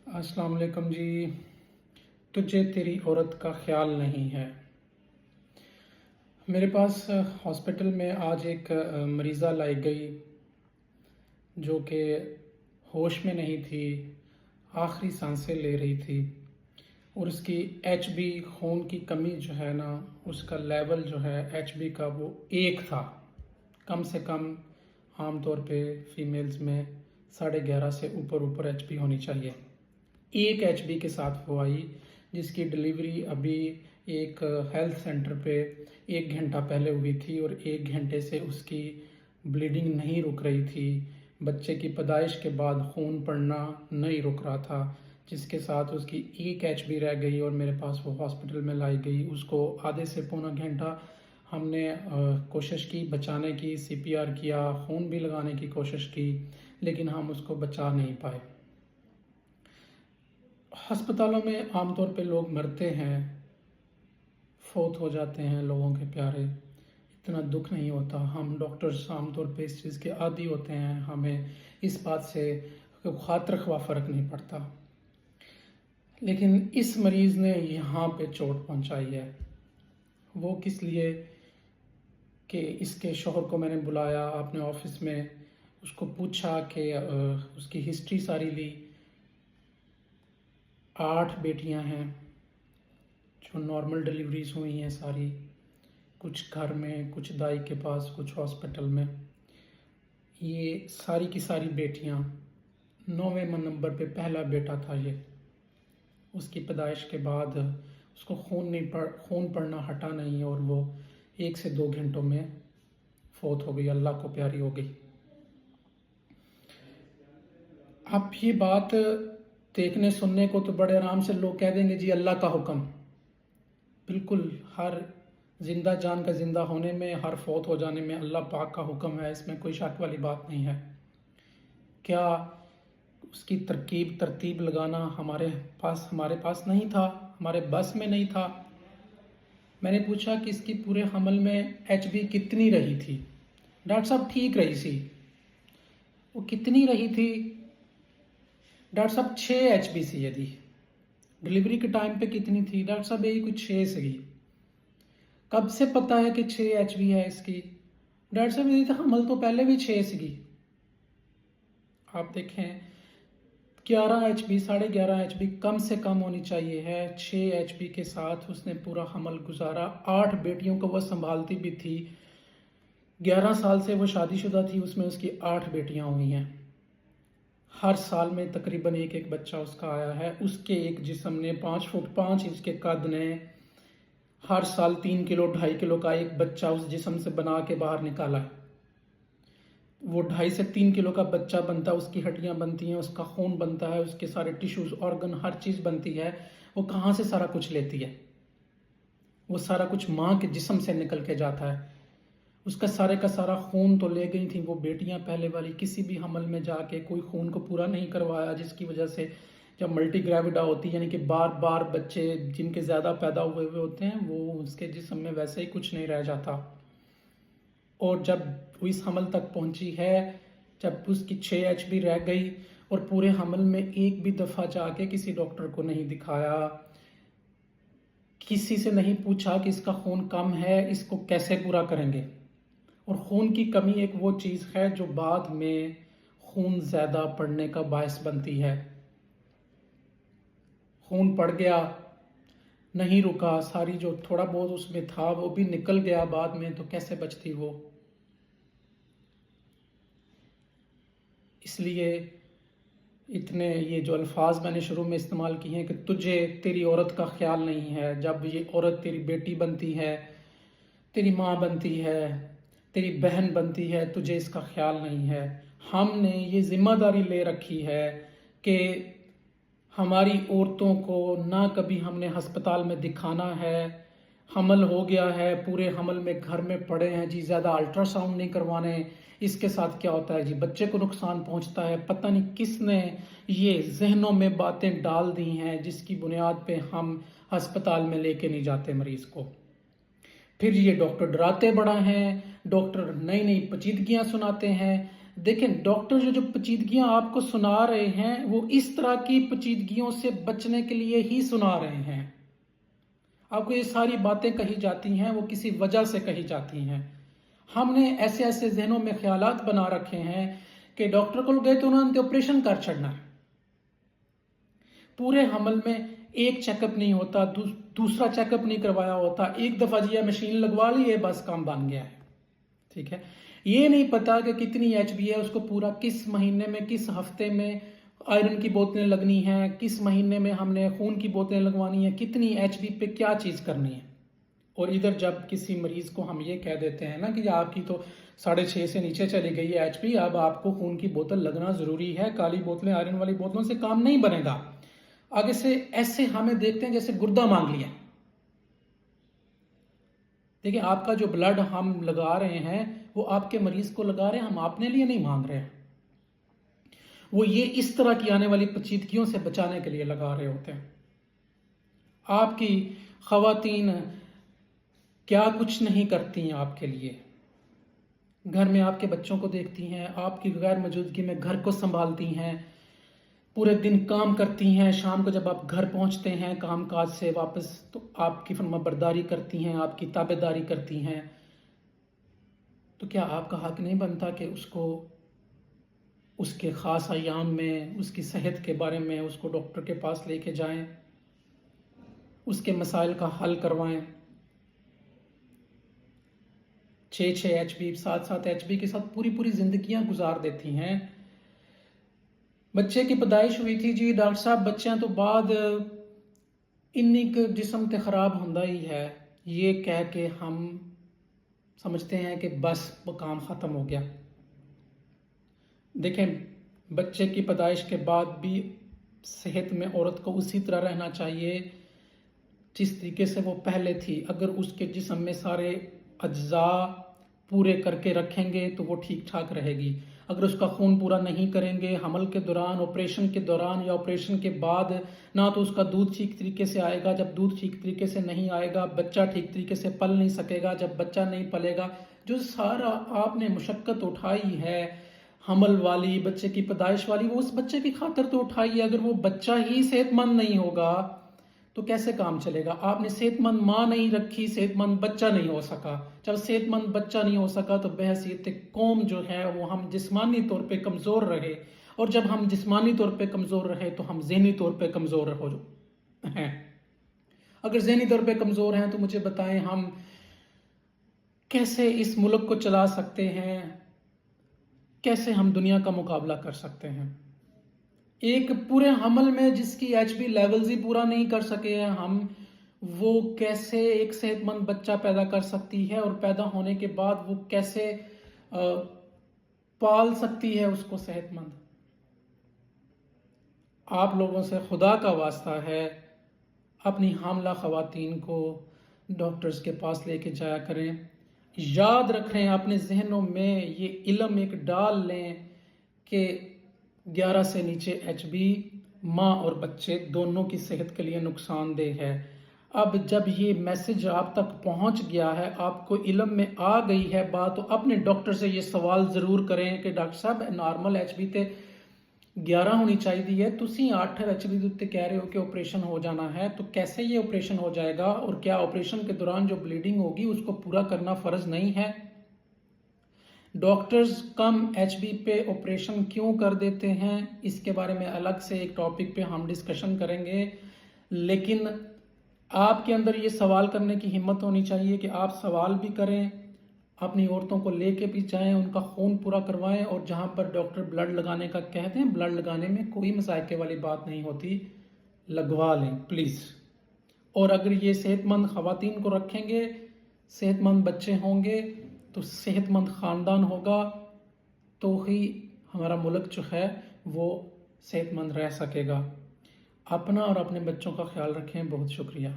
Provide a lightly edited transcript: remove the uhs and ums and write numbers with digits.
السلام علیکم جی. تجھے تیری عورت کا خیال نہیں ہے. میرے پاس ہاسپٹل میں آج ایک مریضہ لائی گئی جو کہ ہوش میں نہیں تھی، آخری سانسیں لے رہی تھی اور اس کی ایچ بی خون کی کمی جو ہے نا، اس کا لیول جو ہے ایچ بی کا وہ 1 تھا. کم سے کم عام طور پہ فیمیلز میں 11.5 سے اوپر ایچ بی ہونی چاہیے. 1 ایچ بی کے ساتھ وہ آئی، جس کی ڈلیوری ابھی ایک ہیلتھ سینٹر پہ 1 گھنٹہ پہلے ہوئی تھی اور 1 گھنٹے سے اس کی بلیڈنگ نہیں رک رہی تھی. بچے کی پیدائش کے بعد خون پڑنا نہیں رک رہا تھا، جس کے ساتھ اس کی 1 ایچ بی رہ گئی اور میرے پاس وہ ہاسپٹل میں لائی گئی. اس کو آدھے سے پونا گھنٹہ ہم نے کوشش کی بچانے کی، CPR کیا، خون بھی لگانے کی کوشش کی، لیکن ہم اس کو بچا نہیں پائے. ہسپتالوں میں عام طور پہ لوگ مرتے ہیں، فوت ہو جاتے ہیں لوگوں کے پیارے. اتنا دکھ نہیں ہوتا. ہم ڈاکٹرز عام طور پہ اس چیز کے عادی ہوتے ہیں، ہمیں اس بات سے خاطر خواہ فرق نہیں پڑتا. لیکن اس مریض نے یہاں پہ چوٹ پہنچائی ہے. وہ کس لیے کہ اس کے شوہر کو میں نے بلایا اپنے آفس میں، اس کو پوچھا کہ اس کی ہسٹری ساری لی. 8 بیٹیاں ہیں جو نارمل ڈلیوریز ہوئی ہیں ساری، کچھ گھر میں، کچھ دائی کے پاس، کچھ ہاسپٹل میں. یہ ساری کی ساری بیٹیاں 9ویں نمبر پہ پہلا بیٹا تھا یہ. اس کی پیدائش کے بعد اس کو خون پڑنا ہٹا نہیں اور وہ 1 سے 2 گھنٹوں میں فوت ہو گئی، اللہ کو پیاری ہو گئی. اب یہ بات دیکھنے سننے کو تو بڑے آرام سے لوگ کہہ دیں گے جی اللہ کا حکم. بالکل ہر زندہ جان کا زندہ ہونے میں، ہر فوت ہو جانے میں اللہ پاک کا حکم ہے، اس میں کوئی شک والی بات نہیں ہے. کیا اس کی ترتیب لگانا ہمارے پاس نہیں تھا، ہمارے بس میں نہیں تھا؟ میں نے پوچھا کہ اس کی پورے حمل میں ایچ بی کتنی رہی تھی؟ ڈاکٹر صاحب ٹھیک رہی سی. وہ کتنی رہی تھی؟ ڈاکٹر صاحب 6 ایچ بی سی. یدی ڈلیوری کے ٹائم پہ کتنی تھی؟ ڈاکٹر صاحب یہی کچھ 6 سگی. کب سے پتا ہے کہ 6 ایچ بی ہے اس کی؟ ڈاکٹر صاحب یہ تو حمل تو پہلے بھی 6 سگی. آپ دیکھیں 11 ایچ بی، 11.5 ایچ بی کم سے کم ہونی چاہیے ہے. 6 ایچ بی کے ساتھ اس نے پورا حمل گزارا. 8 بیٹیوں کو وہ سنبھالتی بھی تھی. 11 سال سے وہ شادی شدہ تھی، اس میں اس کی 8 بیٹیاں ہوئی ہیں. ہر سال میں تقریباً ایک بچہ اس کا آیا ہے. اس کے ایک جسم نے 5 فٹ 5 انچ کے قد نے ہر سال 3 کلو 2.5 کلو کا ایک بچہ اس جسم سے بنا کے باہر نکالا ہے. وہ 2.5 سے 3 کلو کا بچہ بنتا ہے، اس کی ہڈیاں بنتی ہیں، اس کا خون بنتا ہے، اس کے سارے ٹیشوز، آرگن، ہر چیز بنتی ہے. وہ کہاں سے سارا کچھ لیتی ہے؟ وہ سارا کچھ ماں کے جسم سے نکل کے جاتا ہے. اس کا سارا خون تو لے گئی تھیں وہ بیٹیاں پہلے والی. کسی بھی حمل میں جا کے کوئی خون کو پورا نہیں کروایا، جس کی وجہ سے جب ملٹی گریویڈا ہوتی یعنی کہ بار بچے جن کے زیادہ پیدا ہوئے ہوتے ہیں، وہ اس کے جسم میں ویسے ہی کچھ نہیں رہ جاتا. اور جب وہ اس حمل تک پہنچی ہے، جب اس کی 6 ایچ بی رہ گئی اور پورے حمل میں ایک بھی دفعہ جا کے کسی ڈاکٹر کو نہیں دکھایا، کسی سے نہیں پوچھا کہ اس کا خون کم ہے، اس کو کیسے پورا کریں گے. اور خون کی کمی ایک وہ چیز ہے جو بعد میں خون زیادہ پڑنے کا باعث بنتی ہے. خون پڑ گیا، نہیں رکا، ساری جو تھوڑا بہت اس میں تھا وہ بھی نکل گیا بعد میں، تو کیسے بچتی وہ؟ اس لیے اتنے یہ جو الفاظ میں نے شروع میں استعمال کیے ہیں کہ تجھے تیری عورت کا خیال نہیں ہے. جب یہ عورت تیری بیٹی بنتی ہے، تیری ماں بنتی ہے، تیری بہن بنتی ہے، تجھے اس کا خیال نہیں ہے. ہم نے یہ ذمہ داری لے رکھی ہے کہ ہماری عورتوں کو نہ کبھی ہم نے ہسپتال میں دکھانا ہے. حمل ہو گیا ہے، پورے حمل میں گھر میں پڑے ہیں جی، زیادہ الٹرا ساؤنڈ نہیں کروانے. اس کے ساتھ کیا ہوتا ہے جی، بچے کو نقصان پہنچتا ہے. پتہ نہیں کس نے یہ ذہنوں میں باتیں ڈال دی ہیں جس کی بنیاد پہ ہم ہسپتال میں لے کے نہیں جاتے مریض کو. پھر یہ ڈاکٹر ڈراتے بڑا ہیں، ڈاکٹر نئی پیچیدگیاں سناتے ہیں. دیکھیں ڈاکٹر جو پیچیدگیاں آپ کو سنا رہے ہیں وہ اس طرح کی پیچیدگیوں سے بچنے کے لیے ہی سنا رہے ہیں. آپ کو یہ ساری باتیں کہی جاتی ہیں وہ کسی وجہ سے کہی جاتی ہیں. ہم نے ایسے ایسے ذہنوں میں خیالات بنا رکھے ہیں کہ ڈاکٹر کو گئے تو انہوں نے آپریشن کر چھڑنا ہے. پورے حمل میں ایک چیک اپ نہیں ہوتا، دوسرا چیک اپ نہیں کروایا ہوتا، ایک دفعہ یہ مشین لگوا لی ہے بس کام بن گیا ہے. ٹھیک ہے، یہ نہیں پتا کہ کتنی ایچ بی ہے، اس کو پورا کس مہینے میں کس ہفتے میں آئرن کی بوتلیں لگنی ہیں، کس مہینے میں ہم نے خون کی بوتلیں لگوانی ہیں، کتنی ایچ بی پہ کیا چیز کرنی ہے. اور ادھر جب کسی مریض کو ہم یہ کہہ دیتے ہیں نا کہ آپ کی تو 6.5 سے نیچے چلی گئی ہے ایچ بی، اب آپ کو خون کی بوتل لگنا ضروری ہے، کالی بوتلیں آئرن والی بوتلوں سے کام نہیں بنے گا. آگے سے ایسے ہمیں دیکھتے ہیں جیسے گردہ مانگ لیا. دیکھیں آپ کا جو بلڈ ہم لگا رہے ہیں وہ آپ کے مریض کو لگا رہے ہیں، ہم اپنے لیے نہیں مانگ رہے ہیں. وہ یہ اس طرح کی آنے والی پیچیدگیوں سے بچانے کے لیے لگا رہے ہوتے ہیں. آپ کی خواتین کیا کچھ نہیں کرتی ہیں آپ کے لیے. گھر میں آپ کے بچوں کو دیکھتی ہیں، آپ کی غیر موجودگی میں گھر کو سنبھالتی ہیں، پورے دن کام کرتی ہیں، شام کو جب آپ گھر پہنچتے ہیں کام کاج سے واپس تو آپ کی فرما برداری کرتی ہیں، آپ کی تابع داری کرتی ہیں. تو کیا آپ کا حق نہیں بنتا کہ اس کو اس کے خاص ایام میں اس کی صحت کے بارے میں اس کو ڈاکٹر کے پاس لے کے جائیں، اس کے مسائل کا حل کروائیں. 6 ایچ بی 7 ایچ بی کے ساتھ پوری زندگیاں گزار دیتی ہیں. بچے کی پیدائش ہوئی تھی جی ڈاکٹر صاحب بچیاں تو بعد انی کا جسم تے خراب ہوندہ ہی ہے، یہ کہہ کے ہم سمجھتے ہیں کہ بس وہ کام ختم ہو گیا. دیکھیں بچے کی پیدائش کے بعد بھی صحت میں عورت کو اسی طرح رہنا چاہیے جس طریقے سے وہ پہلے تھی. اگر اس کے جسم میں سارے اجزاء پورے کر کے رکھیں گے تو وہ ٹھیک ٹھاک رہے گی. اگر اس کا خون پورا نہیں کریں گے حمل کے دوران، آپریشن کے دوران یا آپریشن کے بعد، نہ تو اس کا دودھ ٹھیک طریقے سے آئے گا. جب دودھ ٹھیک طریقے سے نہیں آئے گا بچہ ٹھیک طریقے سے پل نہیں سکے گا. جب بچہ نہیں پلے گا، جو سارا آپ نے مشقت اٹھائی ہے حمل والی، بچے کی پیدائش والی، وہ اس بچے کی خاطر تو اٹھائی ہے. اگر وہ بچہ ہی صحت مند نہیں ہوگا تو کیسے کام چلے گا؟ آپ نے صحت مند ماں نہیں رکھی، صحت مند بچہ نہیں ہو سکا. جب صحت مند بچہ نہیں ہو سکا تو بحیثیت قوم جو ہے وہ ہم جسمانی طور پہ کمزور رہے، اور جب ہم جسمانی طور پہ کمزور رہے تو ہم ذہنی طور پہ کمزور ہیں. اگر ذہنی طور پہ کمزور ہیں تو مجھے بتائیں ہم کیسے اس ملک کو چلا سکتے ہیں، کیسے ہم دنیا کا مقابلہ کر سکتے ہیں؟ ایک پورے حمل میں جس کی ایچ بی لیولز ہی پورا نہیں کر سکے ہیں ہم، وہ کیسے ایک صحت مند بچہ پیدا کر سکتی ہے، اور پیدا ہونے کے بعد وہ کیسے پال سکتی ہے اس کو صحت مند؟ آپ لوگوں سے خدا کا واسطہ ہے اپنی حاملہ خواتین کو ڈاکٹرز کے پاس لے کے جایا کریں. یاد رکھیں اپنے ذہنوں میں یہ علم ایک ڈال لیں کہ 11 سے نیچے ایچ بی ماں اور بچے دونوں کی صحت کے لیے نقصان دہ ہے. اب جب یہ میسج آپ تک پہنچ گیا ہے، آپ کو علم میں آ گئی ہے بات، تو اپنے ڈاکٹر سے یہ سوال ضرور کریں کہ ڈاکٹر صاحب نارمل ایچ بی تے 11 ہونی چاہیے، تسی 8 ایچ بی تے کہہ رہے ہو کہ آپریشن ہو جانا ہے، تو کیسے یہ آپریشن ہو جائے گا؟ اور کیا آپریشن کے دوران جو بلیڈنگ ہوگی اس کو پورا کرنا فرض نہیں ہے؟ ڈاکٹرز کم ایچ بی پہ آپریشن کیوں کر دیتے ہیں، اس کے بارے میں الگ سے ایک ٹاپک پہ ہم ڈسکشن کریں گے. لیکن آپ کے اندر یہ سوال کرنے کی ہمت ہونی چاہیے کہ آپ سوال بھی کریں، اپنی عورتوں کو لے کے بھی جائیں، ان کا خون پورا کروائیں، اور جہاں پر ڈاکٹر بلڈ لگانے کا کہتے ہیں، بلڈ لگانے میں کوئی مذائقے والی بات نہیں ہوتی، لگوا لیں پلیز. اور اگر یہ صحت مند خواتین کو رکھیں گے، صحت مند بچے ہوں گے تو صحت مند خاندان ہوگا، تو ہی ہمارا ملک جو ہے وہ صحت مند رہ سکے گا. اپنا اور اپنے بچوں کا خیال رکھیں. بہت شکریہ.